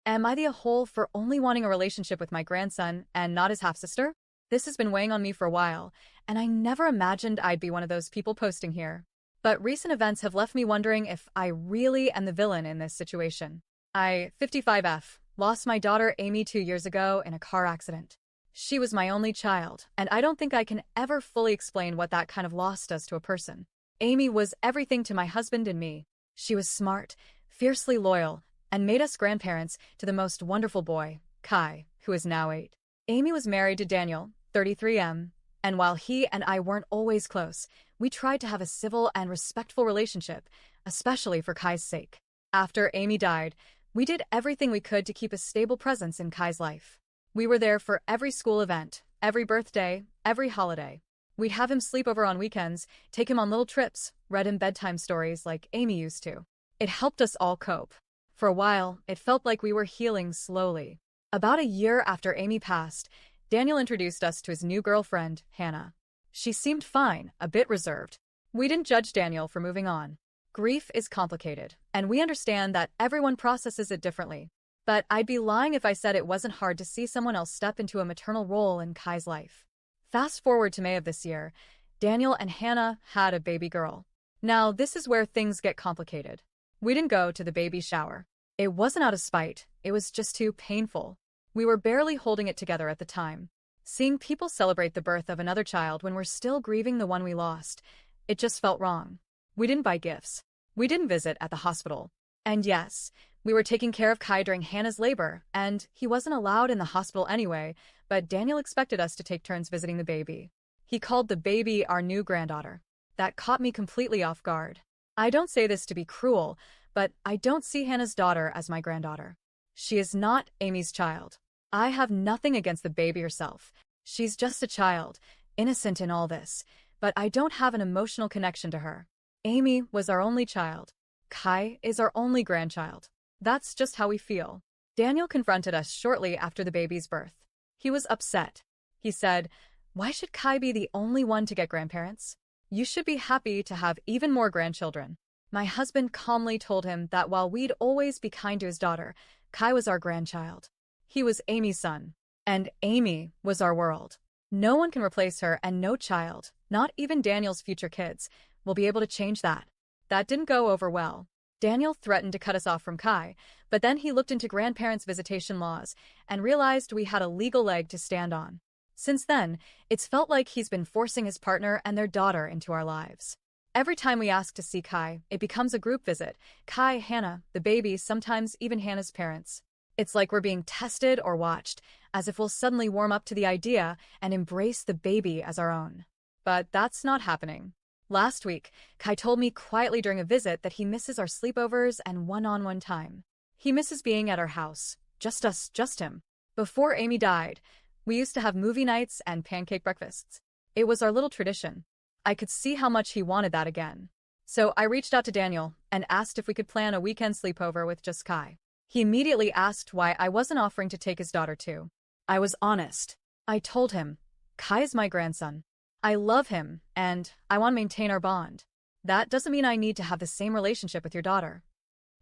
Am I the a-hole for only wanting a relationship with my grandson and not his half-sister? This has been weighing on me for a while, and I never imagined I'd be one of those people posting here. But recent events have left me wondering if I really am the villain in this situation. I, 55F, lost my daughter Amy 2 years ago in a car accident. She was my only child, and I don't think I can ever fully explain what that kind of loss does to a person. Amy was everything to my husband and me. She was smart, fiercely loyal, and made us grandparents to the most wonderful boy, Kai, who is now 8. Amy was married to Daniel, 33M, and while he and I weren't always close, we tried to have a civil and respectful relationship, especially for Kai's sake. After Amy died, we did everything we could to keep a stable presence in Kai's life. We were there for every school event, every birthday, every holiday. We'd have him sleep over on weekends, take him on little trips, read him bedtime stories like Amy used to. It helped us all cope. For a while, it felt like we were healing slowly. About a year after Amy passed, Daniel introduced us to his new girlfriend, Hannah. She seemed fine, a bit reserved. We didn't judge Daniel for moving on. Grief is complicated, and we understand that everyone processes it differently. But I'd be lying if I said it wasn't hard to see someone else step into a maternal role in Kai's life. Fast forward to May of this year, Daniel and Hannah had a baby girl. Now, this is where things get complicated. We didn't go to the baby shower. It wasn't out of spite, it was just too painful. We were barely holding it together at the time. Seeing people celebrate the birth of another child when we're still grieving the one we lost, it just felt wrong. We didn't buy gifts. We didn't visit at the hospital. And yes, we were taking care of Kai during Hannah's labor, and he wasn't allowed in the hospital anyway, but Daniel expected us to take turns visiting the baby. He called the baby our new granddaughter. That caught me completely off guard. I don't say this to be cruel, but I don't see Hannah's daughter as my granddaughter. She is not Amy's child. I have nothing against the baby herself. She's just a child, innocent in all this, but I don't have an emotional connection to her. Amy was our only child. Kai is our only grandchild. That's just how we feel. Daniel confronted us shortly after the baby's birth. He was upset. He said, "Why should Kai be the only one to get grandparents? You should be happy to have even more grandchildren." My husband calmly told him that while we'd always be kind to his daughter, Kai was our grandchild. He was Amy's son, and Amy was our world. No one can replace her, and no child, not even Daniel's future kids, will be able to change that. That didn't go over well. Daniel threatened to cut us off from Kai, but then he looked into grandparents' visitation laws and realized we had a legal leg to stand on. Since then, it's felt like he's been forcing his partner and their daughter into our lives. Every time we ask to see Kai, it becomes a group visit. Kai, Hannah, the baby, sometimes even Hannah's parents. It's like we're being tested or watched, as if we'll suddenly warm up to the idea and embrace the baby as our own. But that's not happening. Last week, Kai told me quietly during a visit that he misses our sleepovers and one-on-one time. He misses being at our house, just us, just him. Before Amy died, we used to have movie nights and pancake breakfasts. It was our little tradition. I could see how much he wanted that again. So I reached out to Daniel and asked if we could plan a weekend sleepover with just Kai. He immediately asked why I wasn't offering to take his daughter too. I was honest. I told him, "Kai is my grandson. I love him, and I want to maintain our bond. That doesn't mean I need to have the same relationship with your daughter."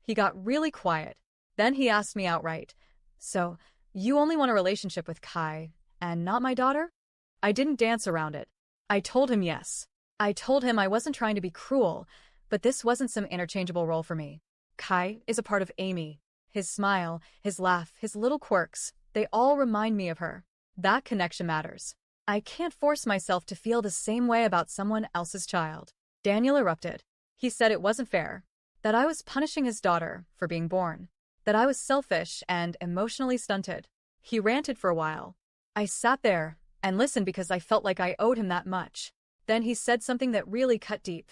He got really quiet. Then he asked me outright, "So, you only want a relationship with Kai, and not my daughter?" I didn't dance around it. I told him yes. I told him I wasn't trying to be cruel, but this wasn't some interchangeable role for me. Kai is a part of Amy. His smile, his laugh, his little quirks, they all remind me of her. That connection matters. I can't force myself to feel the same way about someone else's child. Daniel erupted. He said it wasn't fair, that I was punishing his daughter for being born, that I was selfish and emotionally stunted. He ranted for a while. I sat there and listened because I felt like I owed him that much. Then he said something that really cut deep.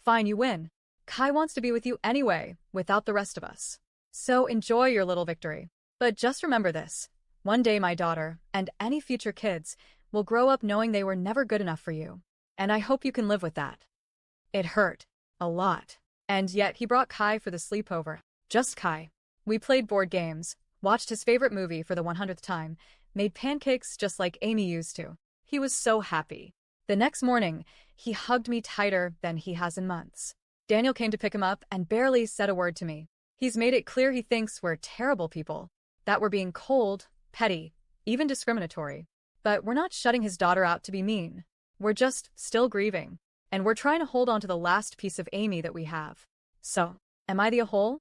"Fine, you win. Kai wants to be with you anyway, without the rest of us. So enjoy your little victory. But just remember this. One day my daughter, and any future kids, will grow up knowing they were never good enough for you. And I hope you can live with that." It hurt. A lot. And yet he brought Kai for the sleepover. Just Kai. We played board games, watched his favorite movie for the 100th time, made pancakes just like Amy used to. He was so happy. The next morning, he hugged me tighter than he has in months. Daniel came to pick him up and barely said a word to me. He's made it clear he thinks we're terrible people. that we're being cold, petty, even discriminatory. But we're not shutting his daughter out to be mean. We're just still grieving. And we're trying to hold on to the last piece of Amy that we have. So, am I the a hole?